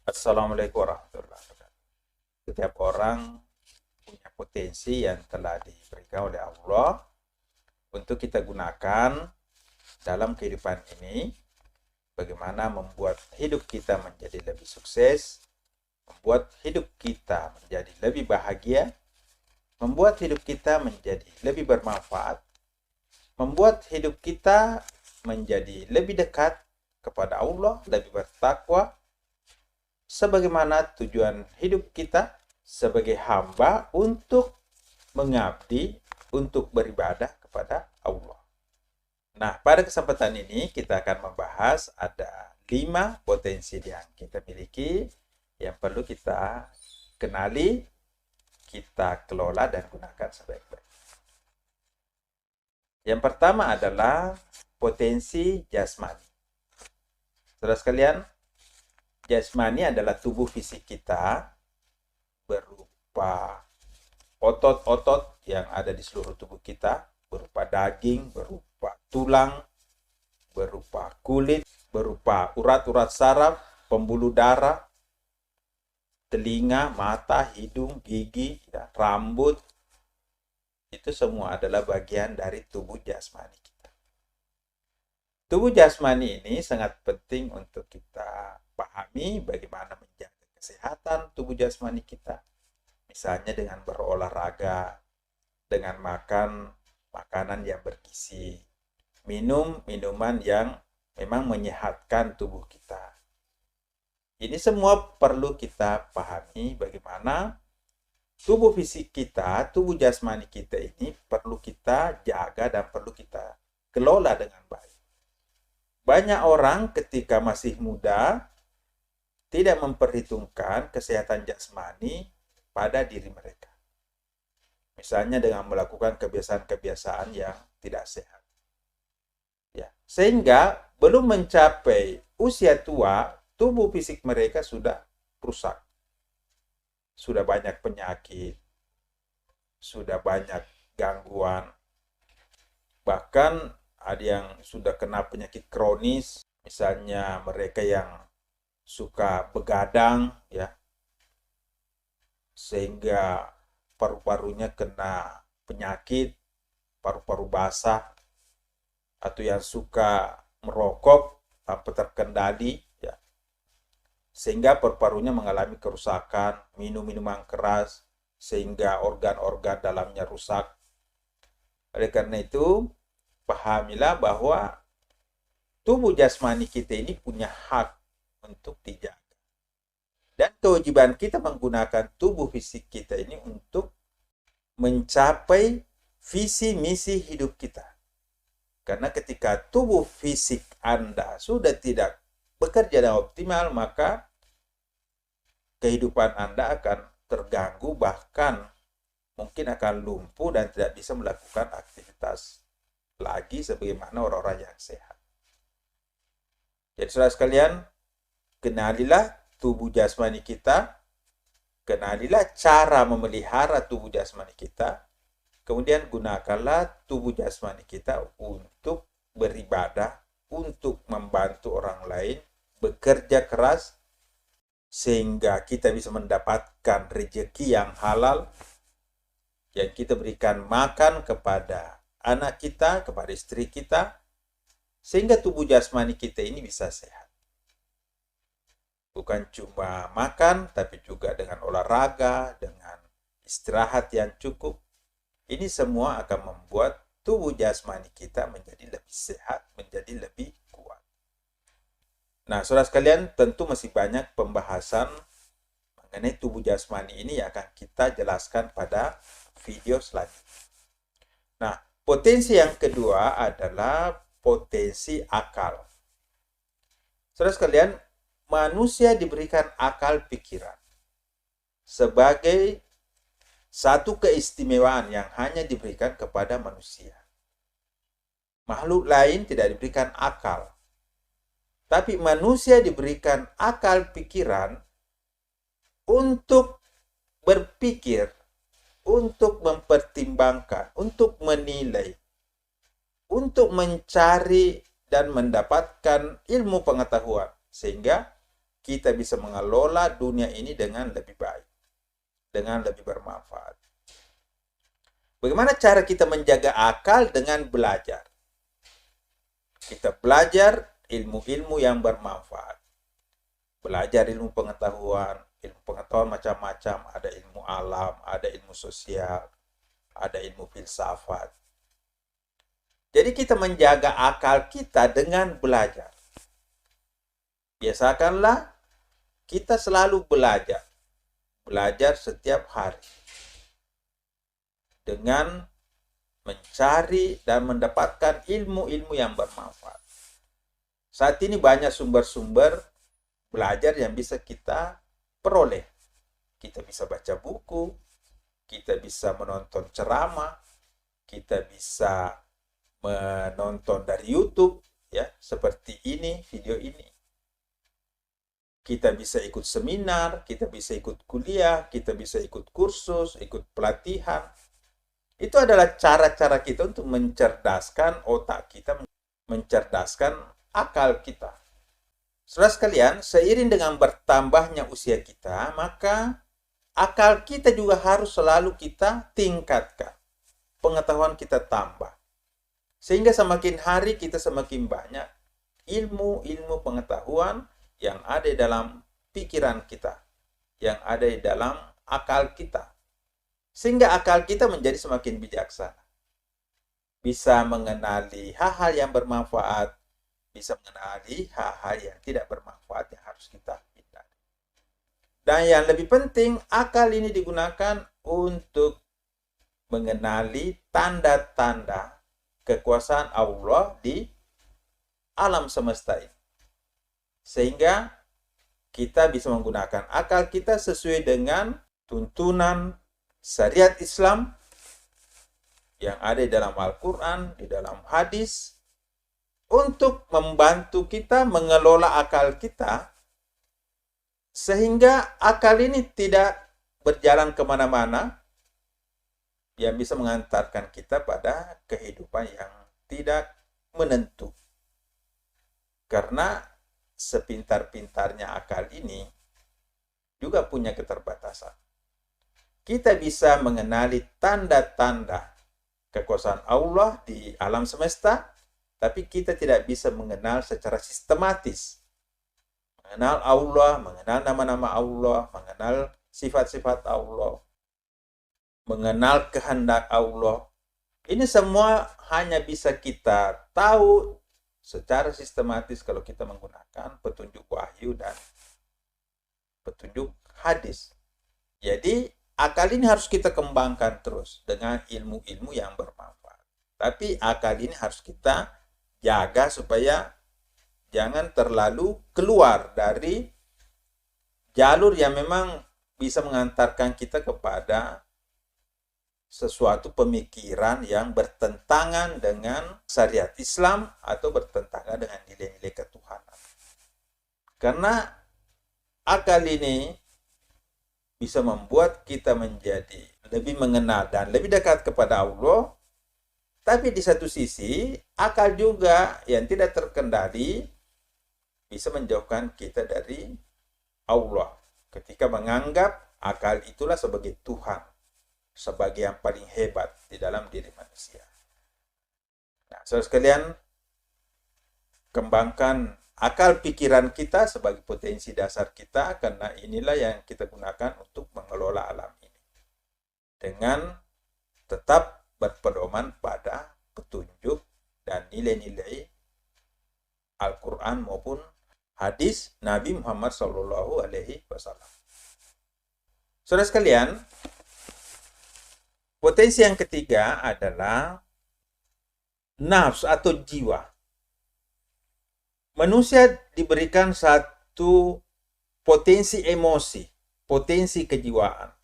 Assalamualaikum warahmatullahi wabarakatuh. Setiap orang punya potensi yang telah diberikan oleh Allah untuk kita gunakan dalam kehidupan ini. Bagaimana membuat hidup kita menjadi lebih sukses, membuat hidup kita menjadi lebih bahagia, membuat hidup kita menjadi lebih bermanfaat, membuat hidup kita menjadi lebih dekat kepada Allah, lebih bertakwa, sebagaimana tujuan hidup kita sebagai hamba untuk mengabdi, untuk beribadah kepada Allah. Nah, pada kesempatan ini kita akan membahas ada 5 potensi yang kita miliki yang perlu kita kenali, kita kelola dan gunakan sebaik-baiknya. Yang pertama adalah potensi jasmani. Saudara sekalian, jasmani adalah tubuh fisik kita berupa otot-otot yang ada di seluruh tubuh kita, berupa daging, berupa tulang, berupa kulit, berupa urat-urat saraf, pembuluh darah, telinga, mata, hidung, gigi, ya, rambut. Itu semua adalah bagian dari tubuh jasmani kita. Tubuh jasmani ini sangat penting untuk kita pahami bagaimana menjaga kesehatan tubuh jasmani kita. Misalnya dengan berolahraga, dengan makan makanan yang bergizi, minum minuman yang memang menyehatkan tubuh kita. Ini semua perlu kita pahami bagaimana tubuh fisik kita, tubuh jasmani kita ini perlu kita jaga dan perlu kita kelola dengan baik. Banyak orang ketika masih muda tidak memperhitungkan kesehatan jasmani pada diri mereka. Misalnya dengan melakukan kebiasaan-kebiasaan yang tidak sehat. Ya, sehingga belum mencapai usia tua, tubuh fisik mereka sudah rusak. Sudah banyak penyakit, sudah banyak gangguan. Bahkan ada yang sudah kena penyakit kronis, misalnya mereka yang suka begadang, ya, sehingga paru-parunya kena penyakit, paru-paru basah, atau yang suka merokok tanpa terkendali, ya, sehingga paru-parunya mengalami kerusakan, minum minuman keras, sehingga organ-organ dalamnya rusak. Oleh karena itu, pahamilah bahwa tubuh jasmani kita ini punya hak untuk dijaga. Dan kewajiban kita menggunakan tubuh fisik kita ini untuk mencapai visi misi hidup kita. Karena ketika tubuh fisik Anda sudah tidak bekerja dengan optimal, maka kehidupan Anda akan terganggu, bahkan mungkin akan lumpuh dan tidak bisa melakukan aktivitas lagi sebagaimana orang-orang yang sehat. Jadi saudara sekalian, kenalilah tubuh jasmani kita, kenalilah cara memelihara tubuh jasmani kita, kemudian gunakanlah tubuh jasmani kita untuk beribadah, untuk membantu orang lain, bekerja keras, sehingga kita bisa mendapatkan rezeki yang halal, yang kita berikan makan kepada anak kita, kepada istri kita, sehingga tubuh jasmani kita ini bisa sehat. Bukan cuma makan, tapi juga dengan olahraga, dengan istirahat yang cukup. Ini semua akan membuat tubuh jasmani kita menjadi lebih sehat, menjadi lebih kuat. Nah, saudara sekalian, tentu masih banyak pembahasan mengenai tubuh jasmani ini yang akan kita jelaskan pada video selanjutnya. Nah, potensi yang kedua adalah potensi akal. Saudara sekalian, manusia diberikan akal pikiran sebagai satu keistimewaan yang hanya diberikan kepada manusia. Makhluk lain tidak diberikan akal. Tapi manusia diberikan akal pikiran untuk berpikir, untuk mempertimbangkan, untuk menilai, untuk mencari dan mendapatkan ilmu pengetahuan. Sehingga kita bisa mengelola dunia ini dengan lebih baik, dengan lebih bermanfaat. Bagaimana cara kita menjaga akal? Dengan belajar. Kita belajar ilmu-ilmu yang bermanfaat. Belajar ilmu pengetahuan macam-macam. Ada ilmu alam, ada ilmu sosial, ada ilmu filsafat. Jadi kita menjaga akal kita dengan belajar. Biasakanlah kita selalu belajar. Belajar setiap hari. Dengan mencari dan mendapatkan ilmu-ilmu yang bermanfaat. Saat ini banyak sumber-sumber belajar yang bisa kita peroleh. Kita bisa baca buku, kita bisa menonton ceramah, kita bisa menonton dari YouTube, ya, seperti ini, video ini. Kita bisa ikut seminar, kita bisa ikut kuliah, kita bisa ikut kursus, ikut pelatihan. Itu adalah cara-cara kita untuk mencerdaskan otak kita, mencerdaskan akal kita. Saudara sekalian, seiring dengan bertambahnya usia kita, maka akal kita juga harus selalu kita tingkatkan. Pengetahuan kita tambah. Sehingga semakin hari kita semakin banyak ilmu-ilmu pengetahuan yang ada dalam pikiran kita, yang ada di dalam akal kita. Sehingga akal kita menjadi semakin bijaksana. Bisa mengenali hal-hal yang bermanfaat, bisa mengenali hal-hal yang tidak bermanfaat yang harus kita hindari. Dan yang lebih penting, akal ini digunakan untuk mengenali tanda-tanda kekuasaan Allah di alam semesta ini. Sehingga kita bisa menggunakan akal kita sesuai dengan tuntunan syariat Islam yang ada di dalam Al-Quran, di dalam hadis, untuk membantu kita mengelola akal kita, sehingga akal ini tidak berjalan kemana-mana, yang bisa mengantarkan kita pada kehidupan yang tidak menentu. Karena sepintar-pintarnya akal ini juga punya keterbatasan. Kita bisa mengenali tanda-tanda kekuasaan Allah di alam semesta, tapi kita tidak bisa mengenal secara sistematis. Mengenal Allah, mengenal nama-nama Allah, mengenal sifat-sifat Allah, mengenal kehendak Allah. Ini semua hanya bisa kita tahu secara sistematis kalau kita menggunakan petunjuk wahyu dan petunjuk hadis. Jadi, akal ini harus kita kembangkan terus dengan ilmu-ilmu yang bermanfaat. Tapi akal ini harus kita jaga supaya jangan terlalu keluar dari jalur yang memang bisa mengantarkan kita kepada sesuatu pemikiran yang bertentangan dengan syariat Islam atau bertentangan dengan nilai-nilai ketuhanan. Karena akal ini bisa membuat kita menjadi lebih mengenal dan lebih dekat kepada Allah, tapi di satu sisi akal juga yang tidak terkendali bisa menjauhkan kita dari Allah ketika menganggap akal itulah sebagai Tuhan, sebagai yang paling hebat di dalam diri manusia. Nah, saudara sekalian, kembangkan akal pikiran kita sebagai potensi dasar kita, karena inilah yang kita gunakan untuk mengelola alam ini. Dengan tetap berpedoman pada petunjuk dan nilai-nilai Al-Quran maupun hadis Nabi Muhammad SAW. Saudara sekalian, potensi yang ketiga adalah nafsu atau jiwa. Manusia diberikan satu potensi emosi, potensi kejiwaan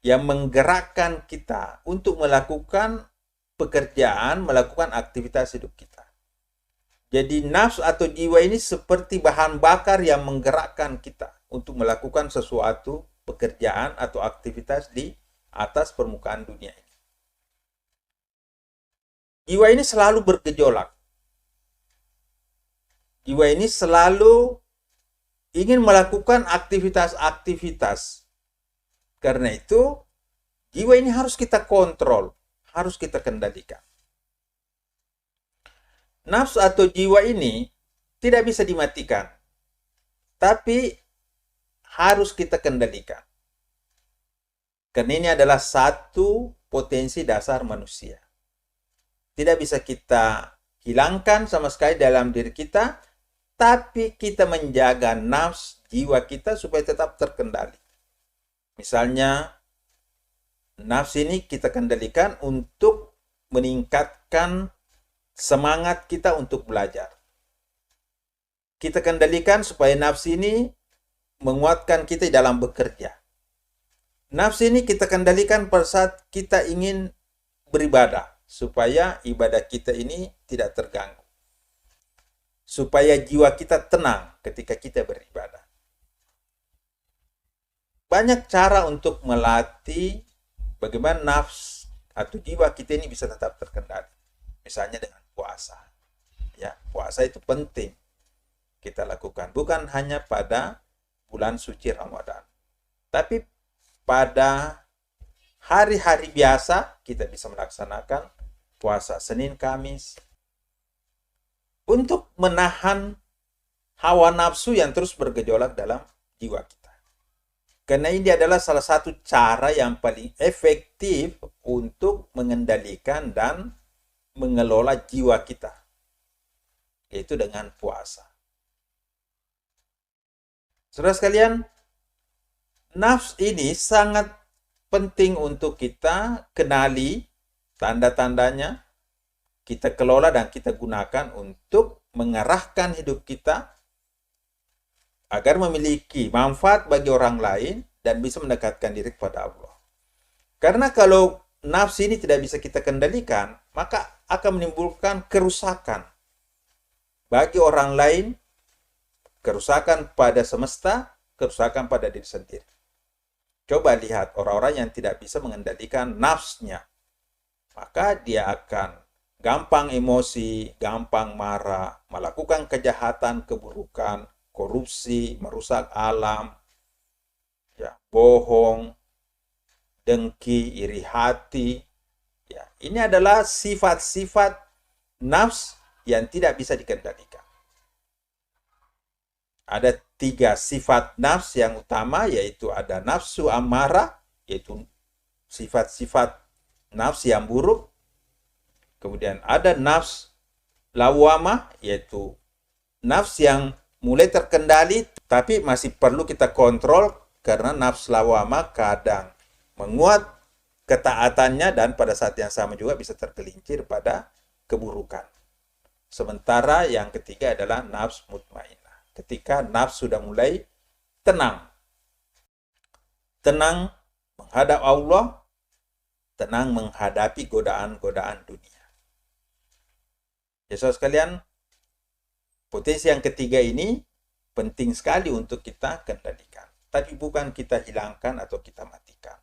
yang menggerakkan kita untuk melakukan pekerjaan, melakukan aktivitas hidup kita. Jadi nafsu atau jiwa ini seperti bahan bakar yang menggerakkan kita untuk melakukan sesuatu pekerjaan atau aktivitas di atas permukaan dunia ini. Jiwa ini selalu bergejolak. Jiwa ini selalu ingin melakukan aktivitas-aktivitas. Karena itu, jiwa ini harus kita kontrol, harus kita kendalikan. Nafsu atau jiwa ini tidak bisa dimatikan, tapi harus kita kendalikan. Karena ini adalah satu potensi dasar manusia. Tidak bisa kita hilangkan sama sekali dalam diri kita, tapi kita menjaga nafsu jiwa kita supaya tetap terkendali. Misalnya, nafsu ini kita kendalikan untuk meningkatkan semangat kita untuk belajar. Kita kendalikan supaya nafsu ini menguatkan kita dalam bekerja. Nafsu ini kita kendalikan pada saat kita ingin beribadah, supaya ibadah kita ini tidak terganggu. Supaya jiwa kita tenang ketika kita beribadah. Banyak cara untuk melatih bagaimana nafsu atau jiwa kita ini bisa tetap terkendali. Misalnya dengan puasa. Ya, puasa itu penting kita lakukan. Bukan hanya pada bulan suci Ramadan. Tapi pada hari-hari biasa kita bisa melaksanakan puasa Senin, Kamis untuk menahan hawa nafsu yang terus bergejolak dalam jiwa kita. Karena ini adalah salah satu cara yang paling efektif untuk mengendalikan dan mengelola jiwa kita, yaitu dengan puasa. Saudara sekalian, nafsu ini sangat penting untuk kita kenali tanda-tandanya, kita kelola dan kita gunakan untuk mengarahkan hidup kita agar memiliki manfaat bagi orang lain dan bisa mendekatkan diri kepada Allah. Karena kalau nafsu ini tidak bisa kita kendalikan, maka akan menimbulkan kerusakan bagi orang lain, kerusakan pada semesta, kerusakan pada diri sendiri. Coba lihat orang-orang yang tidak bisa mengendalikan nafsunya, maka dia akan gampang emosi, gampang marah, melakukan kejahatan, keburukan, korupsi, merusak alam, ya, bohong, dengki, iri hati. Ya, ini adalah sifat-sifat nafsu yang tidak bisa dikendalikan. Ada 3 sifat nafsu yang utama, yaitu ada nafsu amarah, yaitu sifat-sifat nafsu yang buruk. Kemudian ada nafsu lawamah, yaitu nafsu yang mulai terkendali, tapi masih perlu kita kontrol karena nafsu lawamah kadang menguat ketaatannya dan pada saat yang sama juga bisa tergelincir pada keburukan. Sementara yang ketiga adalah nafsu mutmainnah. Ketika nafsu sudah mulai tenang. Tenang menghadap Allah, tenang menghadapi godaan-godaan dunia. Ya saudara sekalian, potensi yang ketiga ini penting sekali untuk kita kendalikan. Tapi bukan kita hilangkan atau kita matikan.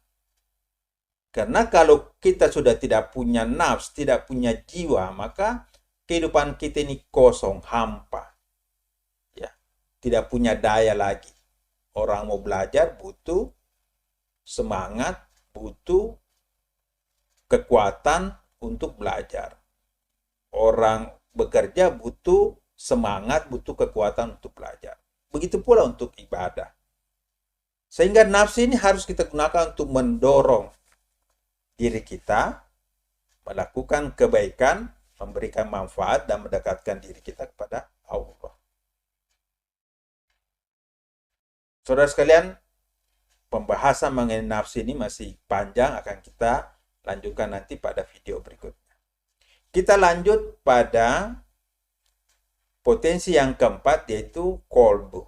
Karena kalau kita sudah tidak punya nafsu, tidak punya jiwa, maka kehidupan kita ini kosong, hampa. Ya, tidak punya daya lagi. Orang mau belajar butuh semangat, butuh kekuatan untuk belajar. Orang bekerja butuh semangat, butuh kekuatan untuk belajar. Begitu pula untuk ibadah. Sehingga nafsu ini harus kita gunakan untuk mendorong diri kita melakukan kebaikan, memberikan manfaat dan mendekatkan diri kita kepada Allah. Saudara sekalian, pembahasan mengenai nafsu ini masih panjang, akan kita lanjutkan nanti pada video berikutnya. Kita lanjut pada potensi yang keempat, yaitu kolbu.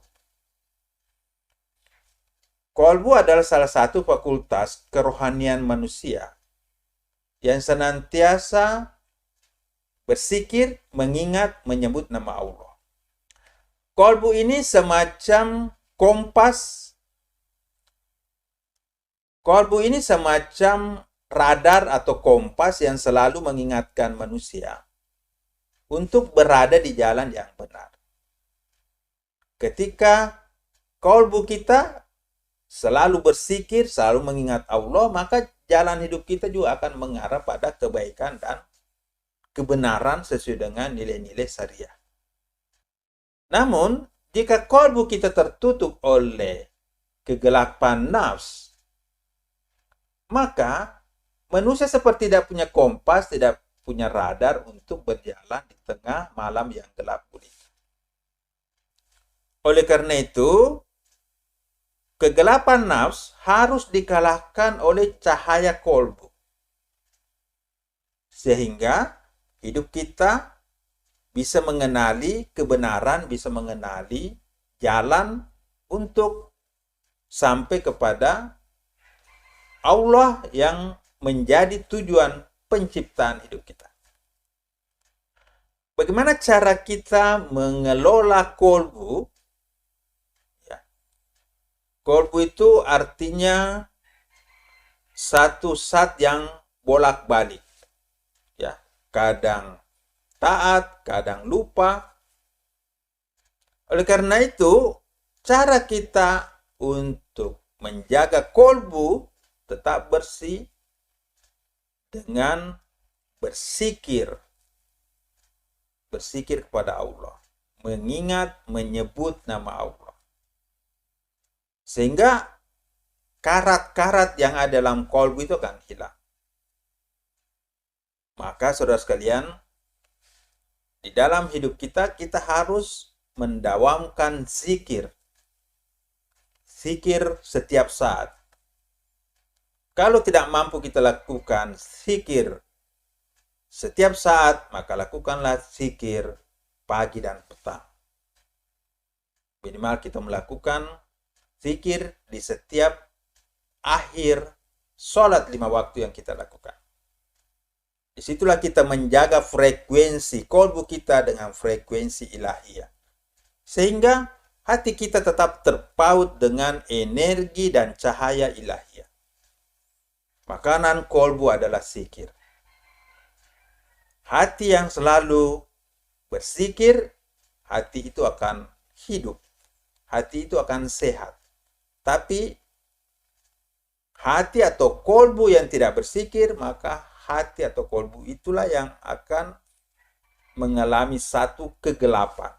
Kolbu adalah salah satu fakultas kerohanian manusia yang senantiasa bersikir, mengingat, menyebut nama Allah. Kolbu ini semacam kompas. Kolbu ini semacam radar atau kompas yang selalu mengingatkan manusia untuk berada di jalan yang benar. Ketika kolbu kita selalu berzikir, selalu mengingat Allah, maka jalan hidup kita juga akan mengarah pada kebaikan dan kebenaran sesuai dengan nilai-nilai syariah. Namun, jika kolbu kita tertutup oleh kegelapan nafs, maka manusia seperti tidak punya kompas, tidak punya radar untuk berjalan di tengah malam yang gelap gulita. Oleh karena itu, kegelapan nafs harus dikalahkan oleh cahaya kolbu. Sehingga hidup kita bisa mengenali kebenaran, bisa mengenali jalan untuk sampai kepada Allah yang menjadi tujuan penciptaan hidup kita. Bagaimana cara kita mengelola kolbu? Kolbu itu artinya satu zat yang bolak-balik. Ya, kadang taat, kadang lupa. Oleh karena itu, cara kita untuk menjaga kolbu tetap bersih dengan berzikir. Berzikir kepada Allah. Mengingat, menyebut nama Allah. Sehingga karat-karat yang ada dalam kolbu itu akan hilang. Maka saudara sekalian, di dalam hidup kita, kita harus mendawamkan zikir. Zikir setiap saat. Kalau tidak mampu kita lakukan zikir setiap saat, maka lakukanlah zikir pagi dan petang. Minimal kita melakukan zikir di setiap akhir sholat 5 waktu yang kita lakukan. Disitulah kita menjaga frekuensi kolbu kita dengan frekuensi ilahiyah. Sehingga hati kita tetap terpaut dengan energi dan cahaya ilahiyah. Makanan kolbu adalah zikir. Hati yang selalu berzikir, hati itu akan hidup. Hati itu akan sehat. Tapi hati atau kolbu yang tidak berzikir, maka hati atau kolbu itulah yang akan mengalami satu kegelapan.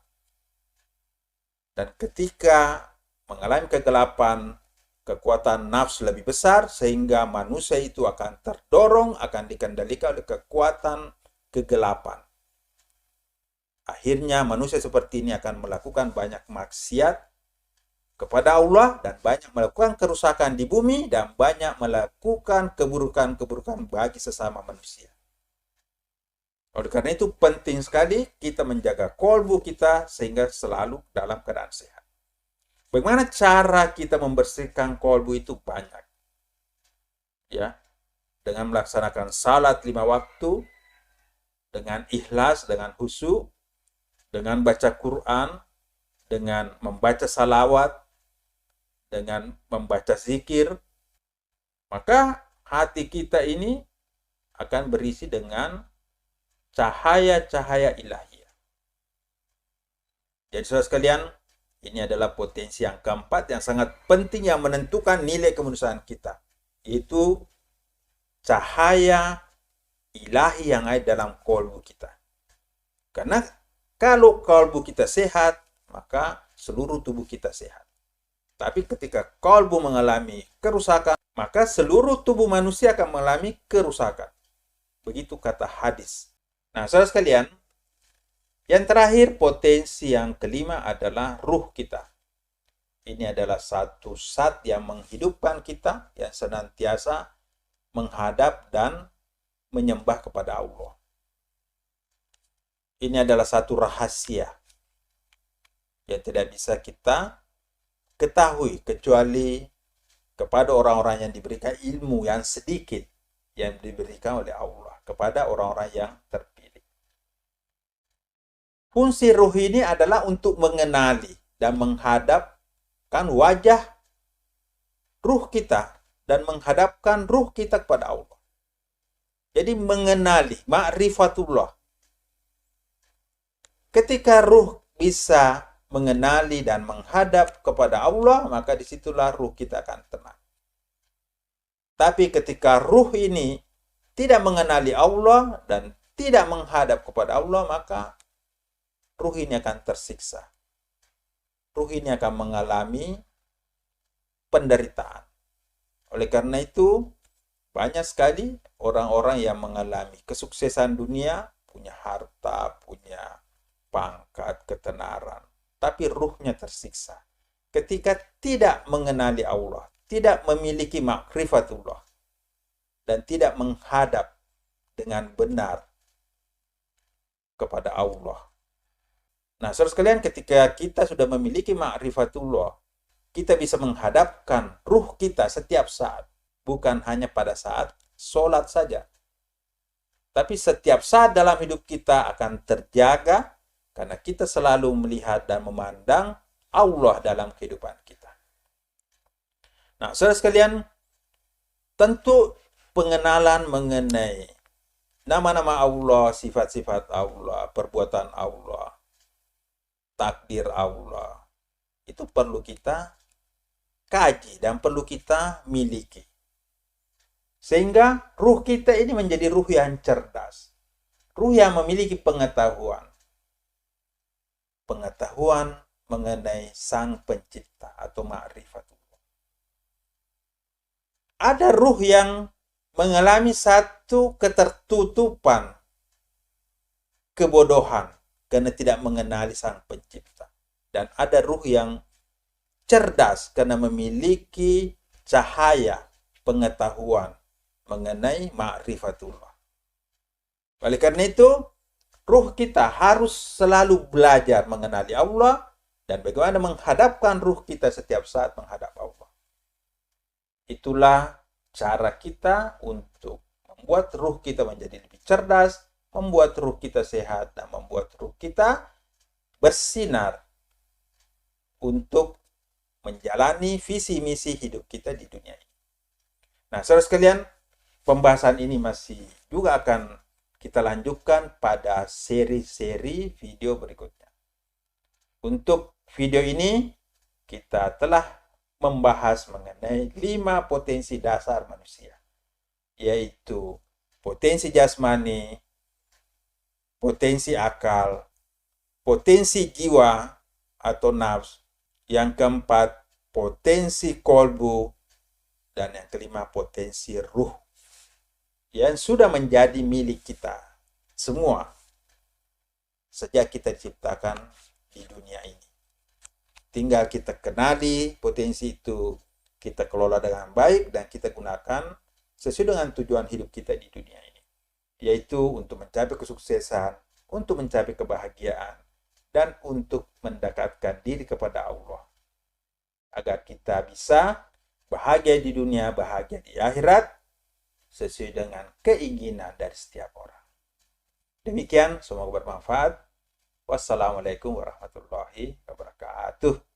Dan ketika mengalami kegelapan, kekuatan nafsu lebih besar, sehingga manusia itu akan terdorong, akan dikendalikan oleh kekuatan kegelapan. Akhirnya manusia seperti ini akan melakukan banyak maksiat kepada Allah dan banyak melakukan kerusakan di bumi dan banyak melakukan keburukan-keburukan bagi sesama manusia. Oleh karena itu penting sekali kita menjaga kolbu kita sehingga selalu dalam keadaan sehat. Bagaimana cara kita membersihkan kolbu itu banyak. Ya, dengan melaksanakan salat 5 waktu, dengan ikhlas, dengan khusyuk, dengan baca Quran, dengan membaca salawat, dengan membaca zikir, maka hati kita ini akan berisi dengan cahaya-cahaya ilahiyah. Jadi saudara sekalian, ini adalah potensi yang keempat yang sangat penting yang menentukan nilai kemanusiaan kita. Itu cahaya ilahi yang ada dalam kolbu kita. Karena kalau kolbu kita sehat, maka seluruh tubuh kita sehat. Tapi ketika kolbu mengalami kerusakan, maka seluruh tubuh manusia akan mengalami kerusakan. Begitu kata hadis. Nah, saudara sekalian, yang terakhir potensi yang kelima adalah ruh kita. Ini adalah satu zat yang menghidupkan kita, yang senantiasa menghadap dan menyembah kepada Allah. Ini adalah satu rahasia yang tidak bisa kita ketahui kecuali kepada orang-orang yang diberikan ilmu yang sedikit yang diberikan oleh Allah kepada orang-orang yang terpilih. Fungsi ruh ini adalah untuk mengenali dan menghadapkan wajah ruh kita dan menghadapkan ruh kita kepada Allah. Jadi mengenali, ma'rifatullah. Ketika ruh bisa mengenali dan menghadap kepada Allah, maka disitulah ruh kita akan tenang. Tapi ketika ruh ini tidak mengenali Allah dan tidak menghadap kepada Allah, maka ruh ini akan tersiksa. Ruh ini akan mengalami penderitaan. Oleh karena itu, banyak sekali orang-orang yang mengalami kesuksesan dunia, punya harta, punya pangkat, ketenaran, tapi ruhnya tersiksa. Ketika tidak mengenali Allah, tidak memiliki makrifatullah, dan tidak menghadap dengan benar kepada Allah. Nah, saudara sekalian, ketika kita sudah memiliki makrifatullah, kita bisa menghadapkan ruh kita setiap saat. Bukan hanya pada saat sholat saja. Tapi setiap saat dalam hidup kita akan terjaga karena kita selalu melihat dan memandang Allah dalam kehidupan kita. Nah, saudara sekalian, tentu pengenalan mengenai nama-nama Allah, sifat-sifat Allah, perbuatan Allah, takdir Allah, itu perlu kita kaji dan perlu kita miliki. Sehingga ruh kita ini menjadi ruh yang cerdas. Ruh yang memiliki pengetahuan. Pengetahuan mengenai Sang Pencipta atau ma'rifatullah. Ada ruh yang mengalami satu ketertutupan, kebodohan, karena tidak mengenali Sang Pencipta. Dan ada ruh yang cerdas karena memiliki cahaya pengetahuan mengenai ma'rifatullah. Oleh karena itu, ruh kita harus selalu belajar mengenali Allah dan bagaimana menghadapkan ruh kita setiap saat menghadap Allah. Itulah cara kita untuk membuat ruh kita menjadi lebih cerdas, membuat ruh kita sehat, dan membuat ruh kita bersinar untuk menjalani visi misi hidup kita di dunia ini. Nah, saudara sekalian, pembahasan ini masih juga akan kita lanjutkan pada seri-seri video berikutnya. Untuk video ini, kita telah membahas mengenai 5 potensi dasar manusia, yaitu potensi jasmani, potensi akal, potensi jiwa atau nafs, yang keempat, potensi kolbu, dan yang kelima, potensi ruh, yang sudah menjadi milik kita semua sejak kita diciptakan di dunia ini. Tinggal kita kenali potensi itu, kita kelola dengan baik, dan kita gunakan sesuai dengan tujuan hidup kita di dunia ini, yaitu untuk mencapai kesuksesan, untuk mencapai kebahagiaan, dan untuk mendekatkan diri kepada Allah, agar kita bisa bahagia di dunia, bahagia di akhirat, sesuai dengan keinginan dari setiap orang. Demikian, semoga bermanfaat. Wassalamualaikum warahmatullahi wabarakatuh.